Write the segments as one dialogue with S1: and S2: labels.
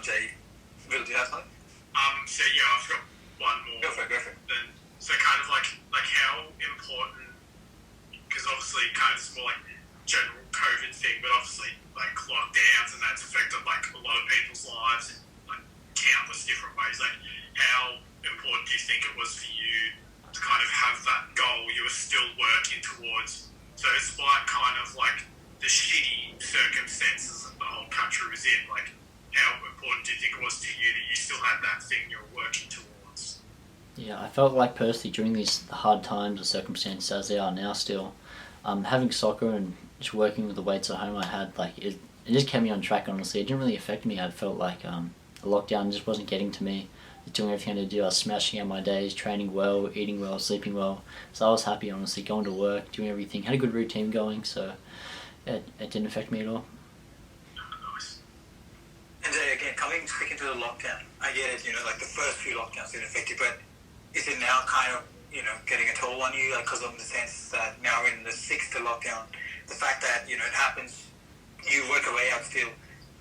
S1: Jay. Will, do you have something?
S2: So yeah, I've got one more.
S1: Go for it.
S2: Then, so kind of like how important, because obviously kind of it's more like general COVID thing, but obviously like lockdowns and that's affected like a lot of people's lives in like countless different ways. Like how important do you think it was for you to kind of have that goal you were still working towards? So despite kind of like the shitty circumstances that the whole country was in, like how important do you think it was to you that you still had that thing you were working towards?
S3: Yeah, I felt like personally during these hard times or circumstances as they are now still, having soccer and just working with the weights at home I had, like it just kept me on track honestly. It didn't really affect me. I felt like the lockdown just wasn't getting to me. Doing everything I had to do, I was smashing out my days, training well, eating well, sleeping well. So I was happy honestly, going to work, doing everything, had a good routine going, so it didn't affect me at all.
S2: Nice.
S1: And again, speaking to the lockdown, I get it, like the first few lockdowns didn't affect you, but is it now kind of, getting a toll on you, like because of the sense that now we're in the sixth lockdown, the fact that, it happens, you work your way out still,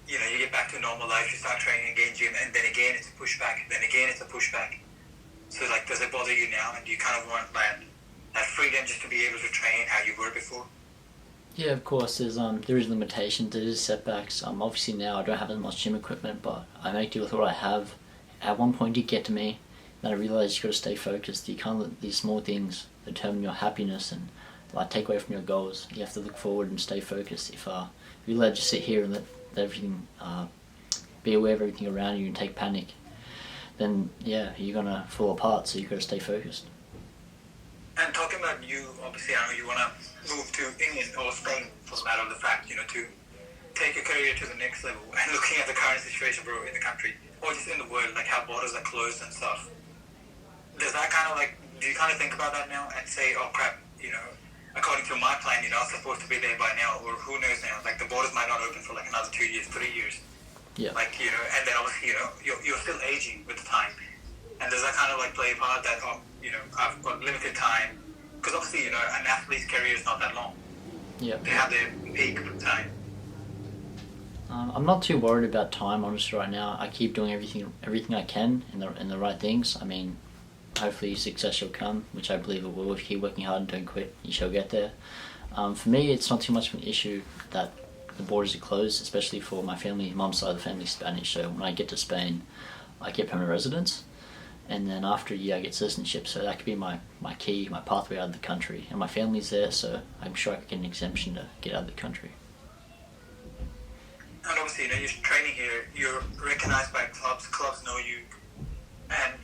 S1: you get back to normal life, you start training again, gym, and then again it's a pushback, then again it's a pushback. So like, does it bother you now, and do you kind of want that freedom just to be able to train how you were before?
S3: Yeah, of course. There is limitations, there is setbacks. Obviously now I don't have as much gym equipment, but I make do with what I have. At one point it did get to me, and I realised you got to stay focused. You can't let these small things determine your happiness and like take away from your goals. You have to look forward and stay focused. If you let just sit here and let everything, be aware of everything around you and take panic, then yeah, you're gonna fall apart. So you got to stay focused.
S1: And talking about you, obviously, I know you want to move to England or Spain, for the matter of the fact, to take your career to the next level. And looking at the current situation, bro, in the country, or just in the world, like how borders are closed and stuff, does that kind of do you kind of think about that now and say, oh crap, according to my plan, I was supposed to be there by now, or who knows now, like the borders might not open for like another 2 years, 3 years.
S3: Yeah.
S1: Like, and then obviously, you're still aging with the time. And does that kind of play a part that, I've got limited time? Because obviously, an athlete's career is not that long.
S3: Yeah.
S1: They have their peak time.
S3: I'm not too worried about time, honestly, right now. I keep doing everything I can in the right things. I mean, hopefully success shall come, which I believe it will. If you keep working hard and don't quit, you shall get there. For me, it's not too much of an issue that the borders are closed, especially for my family. Mom's side of the family is Spanish, so when I get to Spain, I get permanent residence, and then after a year I get citizenship. So that could be my key, my pathway out of the country. And my family's there, so I'm sure I could get an exemption to get out of the country.
S1: And obviously, you're training here, you're recognized by clubs know you, and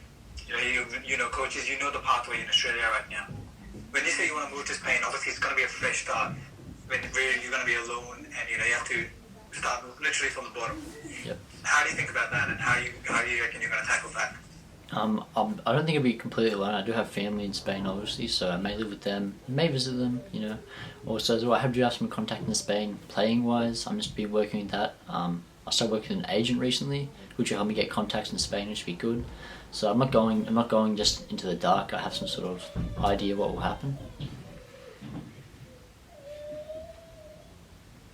S1: you know coaches, you know the pathway in Australia right now. When you say you want to move to Spain, obviously it's going to be a fresh start, where you're going to be alone, and you have to start literally from the bottom.
S3: Yep.
S1: How do you think about that, and how do you reckon you're going to tackle that?
S3: I don't think I'd be completely alone. I do have family in Spain, obviously, so I may live with them, may visit them, Also, as well, I do have some contact in Spain, playing-wise. I'm just been working with that. I started working with an agent recently, which will help me get contacts in Spain, which would be good. So I'm not going just into the dark. I have some sort of idea what will happen.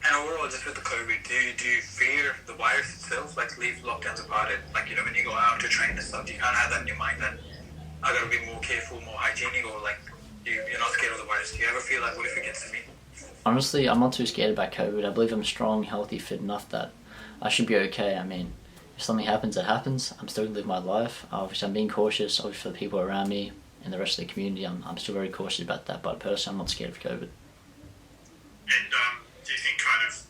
S1: And overall, just with the COVID, do you fear the virus itself? Like, leave lockdowns apart, when you go out to train and stuff, do you kind of have that in your mind that I got to be more careful, more hygienic, or you're not scared of the virus? Do you ever feel like, what if it gets to me?
S3: Honestly, I'm not too scared about COVID. I believe I'm strong, healthy, fit enough that I should be okay. I mean, if something happens, it happens. I'm still going to live my life. Obviously, I'm being cautious, obviously, for the people around me and the rest of the community. I'm still very cautious about that, but personally, I'm not scared of COVID.
S2: And do you think kind of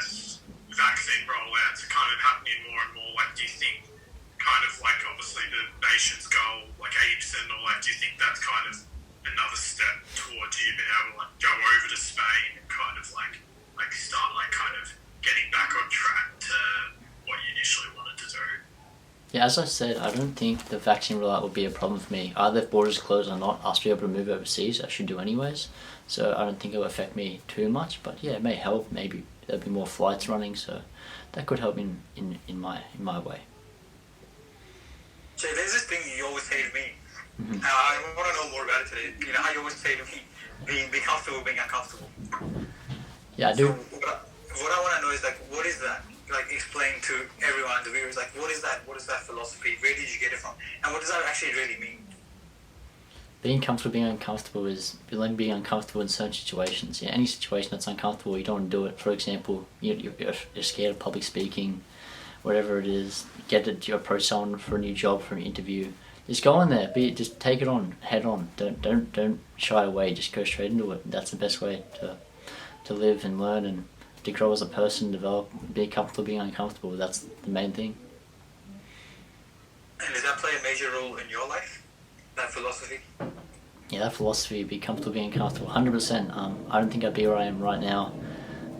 S2: as vaccine rollouts are kind of happening more and more, do you think kind of obviously the nation's goal, 80% or do you think that's kind of another step towards you being able to go over to Spain and kind of start kind of getting back on track to what you initially wanted to do?
S3: Yeah, as I said, I don't think the vaccine rollout will be a problem for me. Either if borders are closed or not, I'll still be able to move overseas. I should do anyways. So I don't think it will affect me too much. But yeah, it may help. Maybe there'll be more flights running, so that could help in my way.
S1: Jay, there's this thing you always say to me.
S3: Mm-hmm.
S1: I want to know more about it today. How you always say to me, be comfortable being uncomfortable.
S3: Yeah, I do.
S1: So what I want to know is what is that? like explain to everyone, the viewers, like what is that? What is that philosophy? Where did you get it from? And what does that actually really mean?
S3: Being comfortable, being uncomfortable is being uncomfortable in certain situations. Yeah, any situation that's uncomfortable, you don't want to do it. For example, you're scared of public speaking, whatever it is. Get it to approach someone for a new job, for an interview. Just go in there. Just take it on, head on. Don't shy away. Just go straight into it. That's the best way to live and learn and to grow as a person, develop, be comfortable, being uncomfortable. That's the main thing.
S1: And does that play a major role in your life? That philosophy?
S3: Yeah, that philosophy, be comfortable being comfortable, 100%. I don't think I'd be where I am right now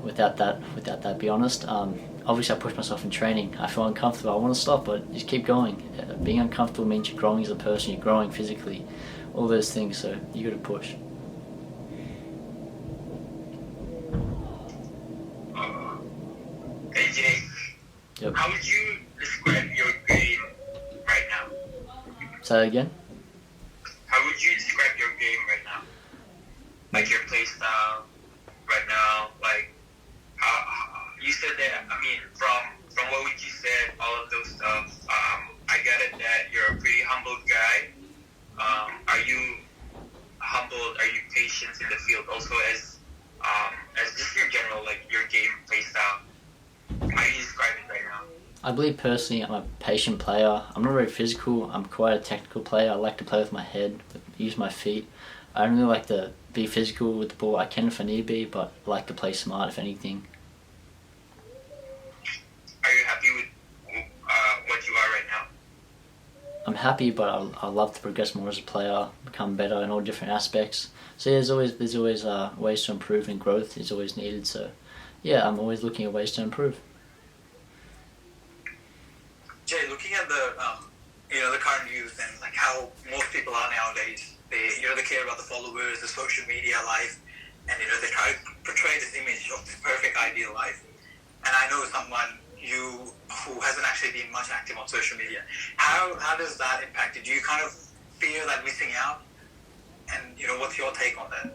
S3: without that, be honest. Obviously I push myself in training. I feel uncomfortable, I want to stop, but just keep going. Being uncomfortable means you're growing as a person, you're growing physically, all those things, so you got to push.
S4: Hey Jay,
S3: Yep.
S4: how would you describe your game right now?
S3: Say that again?
S4: How would you describe your game right now? Like your play style right now, like how you said that. I mean, from what you said, all of those stuff. I got it that you're a pretty humble guy. Are you humbled? Are you patient in the field? Also, as just your general like your game play style. How do you describe it right now?
S3: I believe personally I'm a patient player. I'm not very physical. I'm quite a technical player. I like to play with my head, use my feet. I don't really like to be physical with the ball. I can if I need to be, but I like to play smart if anything.
S4: Are you happy with what you are right now?
S3: I'm happy, but I love to progress more as a player, become better in all different aspects. So yeah, there's always ways to improve, and growth is always needed. So yeah, I'm always looking at ways to improve.
S1: Jay, looking at the the current youth and like how most people are nowadays, they care about the followers, the social media life, and they try to portray this image of the perfect ideal life. And I know someone who hasn't actually been much active on social media. How does that impact you? Do you kind of fear that missing out? And what's your take on that?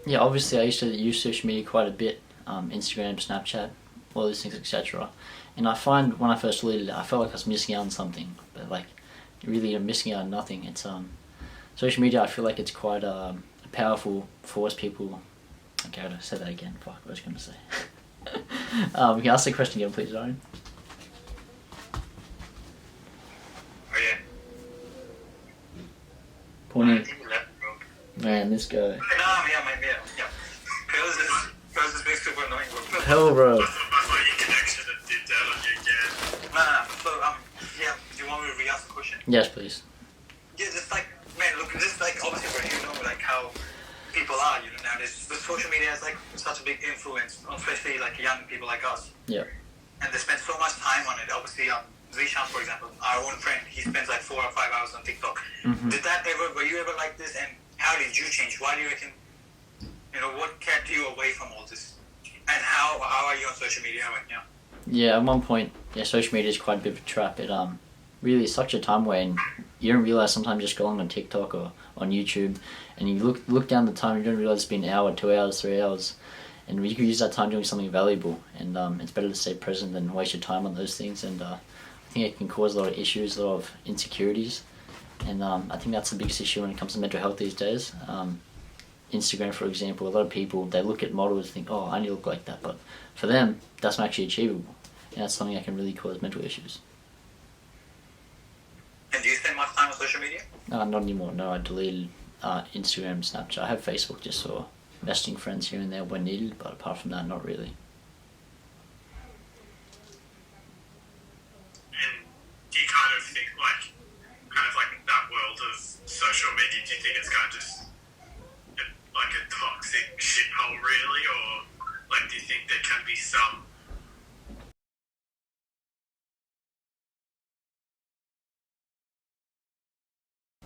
S3: Yeah, obviously I used to use social media quite a bit, Instagram, Snapchat, all these things, etc. And I find when I first deleted it, I felt like I was missing out on something, but like really I'm missing out on nothing. It's social media. I feel like it's quite a powerful force. People. Okay, I gotta say that again. Fuck, what was I gonna say? Can you ask the question again, please, Ryan?
S4: Oh yeah. I
S3: Pointing.
S4: think you left, bro.
S3: Man, this guy.
S1: Yeah. Because this makes super annoying.
S3: Hell, bro.
S2: I thought your connection had dipped out on you again.
S1: Nah. So do you want me to re-ask the question?
S3: Yes, please.
S1: Yeah, just like, man, look, just like, obviously, when like how people are, nowadays, the social media has like such a big influence, especially like young people like us.
S3: Yeah.
S1: And they spend so much time on it. Obviously, Zishan, for example, our own friend, he spends like 4 or 5 hours on TikTok.
S3: Mm-hmm.
S1: Were you ever like this? And how did you change? Why do you reckon, what kept you away from all this? And how are you on social media right now?
S3: Yeah, at one point, yeah, social media is quite a bit of a trap. It really sucks your time away, and you don't realize sometimes just going on TikTok or on YouTube, and you look down the time, you don't realize it's been an hour, 2 hours, 3 hours, and you can use that time doing something valuable. And it's better to stay present than waste your time on those things. And I think it can cause a lot of issues, a lot of insecurities, and I think that's the biggest issue when it comes to mental health these days. Instagram, for example, a lot of people, they look at models and think, oh, I need to look like that, but for them, that's not actually achievable, and that's something that can really cause mental issues.
S1: And do you spend much time on social media?
S3: Not anymore. No, I deleted Instagram, Snapchat. I have Facebook just for messaging friends here and there when needed, but apart from that, not really.
S2: And do you kind of think like that world of social media, do you think it's kind of just like a toxic shithole really, or like do you think there can be some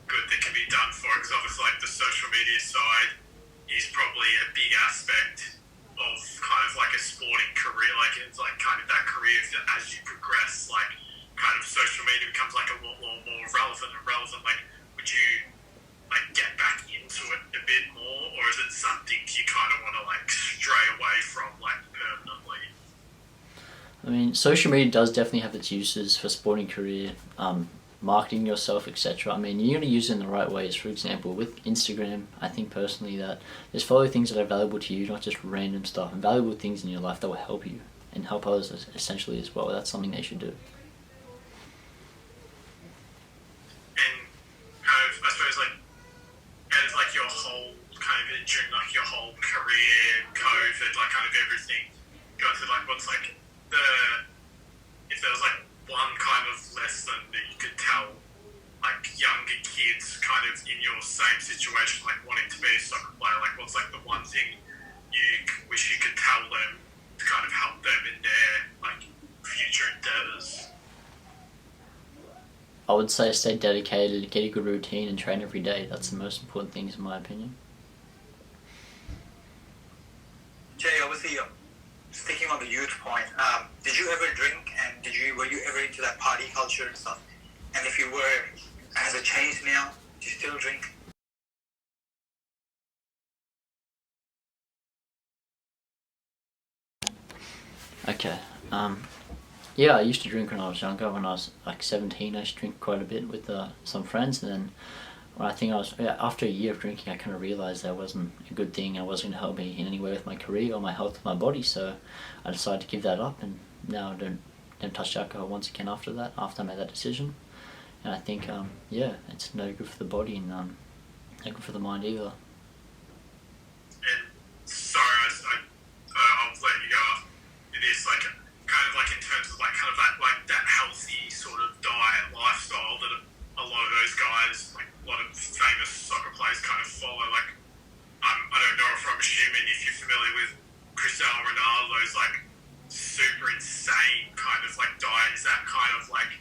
S2: good that can be done for it? Because obviously like the social media side is probably a big aspect of kind of like a sporting career, like it's like kind of that career that as you progress, like kind of social media becomes like a lot more relevant. Like would you like get back into it a bit more, or is it something you kind of want to like stray away from like permanently?
S3: I mean, social media does definitely have its uses for sporting career, marketing yourself, etc. I mean, you got to use it in the right ways. For example, with Instagram, I think personally that just follow things that are valuable to you, not just random stuff, and valuable things in your life that will help you and help others essentially as well. That's something they should do.
S2: And kind of, I suppose, like, as like your whole kind of during like your whole career, COVID, like kind of everything, go to like what's like if there was like one kind of lesson that you could tell like younger kids kind of in your same situation, like wanting to be a soccer player, like what's like the one thing you wish you could tell them to kind of help them in their like future endeavors?
S3: I would say stay dedicated, get a good routine, and train every day. That's the most important things in my opinion.
S1: Jay, obviously, sticking on the youth point, did you ever drink, and were you ever into that party culture and stuff? And if you were, has it changed now? Do you still drink?
S3: Okay. Yeah, I used to drink when I was younger. When I was like 17, I used to drink quite a bit with some friends, and then when after a year of drinking, I kind of realized that wasn't a good thing. It wasn't going to help me in any way with my career or my health of my body, so I decided to give that up, and now I don't touch alcohol once again after that, after I made that decision. And I think, yeah, it's no good for the body and no good for the mind either.
S2: And sorry, I'll let you go off this, like kind of like in terms of like kind of that healthy sort of diet lifestyle that a lot of those guys, like a lot of famous soccer players, kind of follow. Like I don't know if I'm assuming if you're familiar with Cristiano Ronaldo's like super insane kind of like diet. Is that kind of like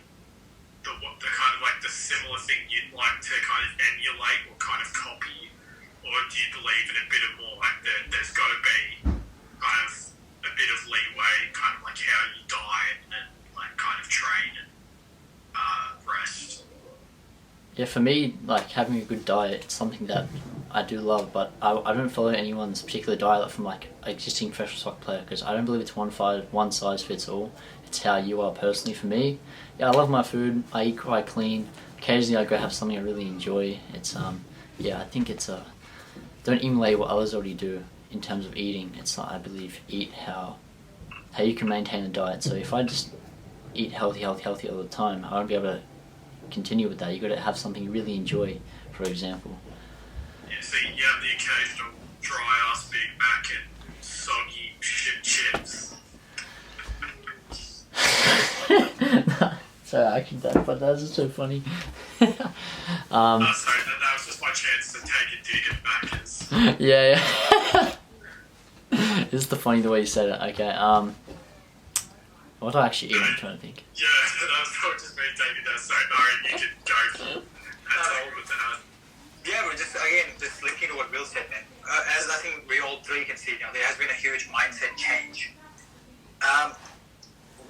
S2: the kind of like the similar thing you'd like to kind of emulate or kind of copy, or do you believe in a bit of more like there's got to be kind of a bit of leeway, kind of like how you diet and like kind of train and rest?
S3: Yeah, for me, like having a good diet, it's something that I do love, but I don't follow anyone's particular diet from like existing professional soccer player, because I don't believe it's one size fits all. It's how you are personally. For me, yeah, I love my food. I eat quite clean. Occasionally, I go have something I really enjoy. It's yeah, I think it's don't emulate what others already do in terms of eating. It's not, I believe, eat how you can maintain a diet. So if I just eat healthy all the time, I won't be able to continue with that. You got to have something you really enjoy, for example.
S2: Yeah, so you have the occasional dry ass Big Mac and soggy shit chips.
S3: Sorry, I actually don't, but that's just so funny.
S2: Sorry, that was just my chance to take a dig at Macca's.
S3: Yeah. This is the funny the way you said it. Okay. What do I actually eat? I'm trying to think.
S2: Yeah, that was probably just me taking that. So, Nari, you can go for it. That's all with that.
S1: Yeah, but just linking to what Will said, man. As I think we all three can see now, there has been a huge mindset change.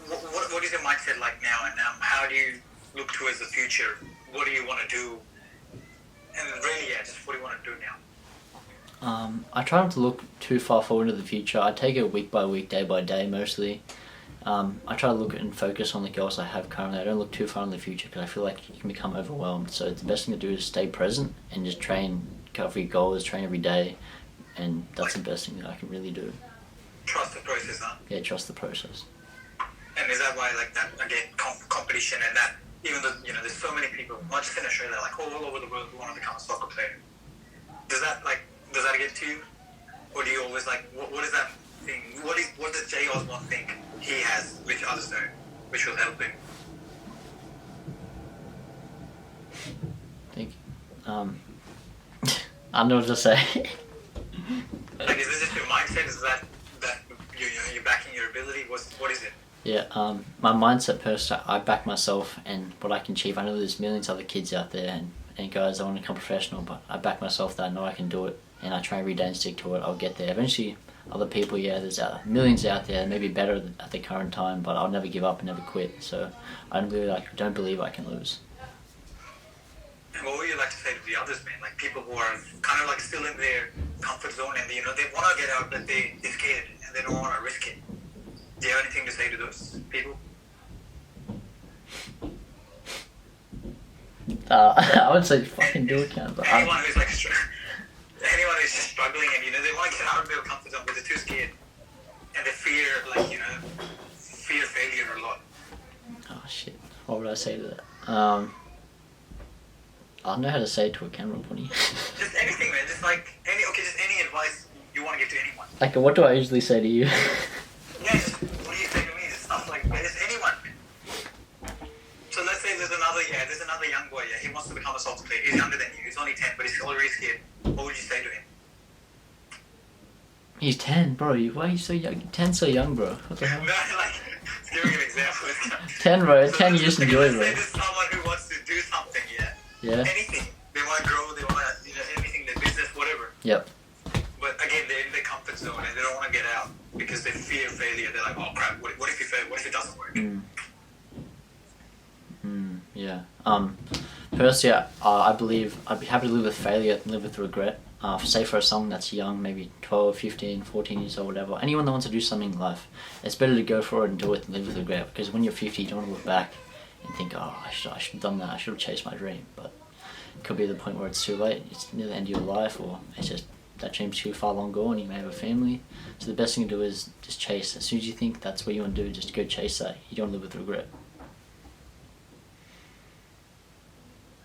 S1: What is your mindset like now, and how do you look towards the future? What do you want to do? And really, yeah, just what do you want to do now?
S3: I try not to look too far forward into the future. I take it week by week, day by day, mostly. I try to look and focus on the goals I have currently. I don't look too far in the future because I feel like you can become overwhelmed. So the best thing to do is stay present and just train, cover your goals, train every day, and that's the best thing that I can really do.
S1: Trust the process, huh?
S3: Yeah, trust the process.
S1: And is that why, like that again, competition and that, even though there's so many people, not just in Australia, like all over the world, who want to become a soccer player. Does that get to you, or do you always like what is that thing? What does Jay Osborne think he has, which others don't, which will help him?
S3: I think I don't know what to say.
S1: Like, is this just your mindset? Is that you're backing your ability? What is it?
S3: Yeah, my mindset personally, I back myself and what I can achieve. I know there's millions of other kids out there and guys that want to become professional, but I back myself that I know I can do it, and I try every day and stick to it. I'll get there. Eventually, other people, yeah, there's millions out there, maybe better at the current time, but I'll never give up and never quit. So I don't believe I can lose.
S1: And what would you like to say to the others, man? Like people who are kind of like still in their comfort zone and they want to get out, but they're scared and they don't want to risk it. Do you have anything to say to those people?
S3: I would say fucking do it, man. But
S1: Anyone who's like anyone who's just struggling and they want to get out of their comfort zone but they're too scared and they fear fear failure a lot.
S3: oh shit, what would I say to that? I don't know how to say it to a camera, Bunny.
S1: Just anything, man. Just just any advice you want to give to anyone.
S3: Like, what do I usually say to you?
S1: Yeah, just what do you say to me? Just stuff like that. Just anyone. So let's say there's another young boy. Yeah, he wants to become a soccer player. He's younger than you. He's only 10, but he's already scared. What would you say to him?
S3: He's 10, bro. Why are you so young? 10's so young, bro. What the hell?
S1: No, just giving an example.
S3: 10, bro.
S1: So
S3: 10 you
S1: let's
S3: just enjoy,
S1: say
S3: bro.
S1: there's someone who wants to do something. Yeah.
S3: Yeah.
S1: Anything. They want to grow. They want to anything. Their business, whatever.
S3: Yep.
S1: But again, they're in their comfort zone and they don't want to get out because they fear failure. They're like, oh crap, what if you fail? What if it doesn't work?
S3: Yeah. Personally, I believe I'd be happy to live with failure than live with regret. Say for someone that's young, maybe 12, 15, 14 years old, whatever. Anyone that wants to do something in life, it's better to go for it and do it than live with regret. Because when you're 50, you don't want to look back and think, oh, I should have done that. I should have chased my dream. But it could be the point where it's too late. It's near the end of your life, or it's just that dream's too far long gone. You may have a family. So the best thing to do is just chase. As soon as you think that's what you want to do, just go chase that. You don't live with regret.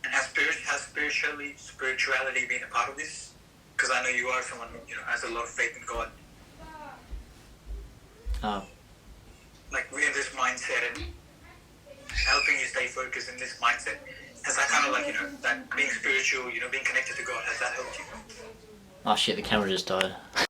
S1: And has spirituality been a part of this? Because I know you are someone who has a lot of faith in God. Like we're in this mindset and helping you stay focused in this mindset. Has that kind of that being spiritual, being connected to God, has that helped you?
S3: Oh shit, the camera just died.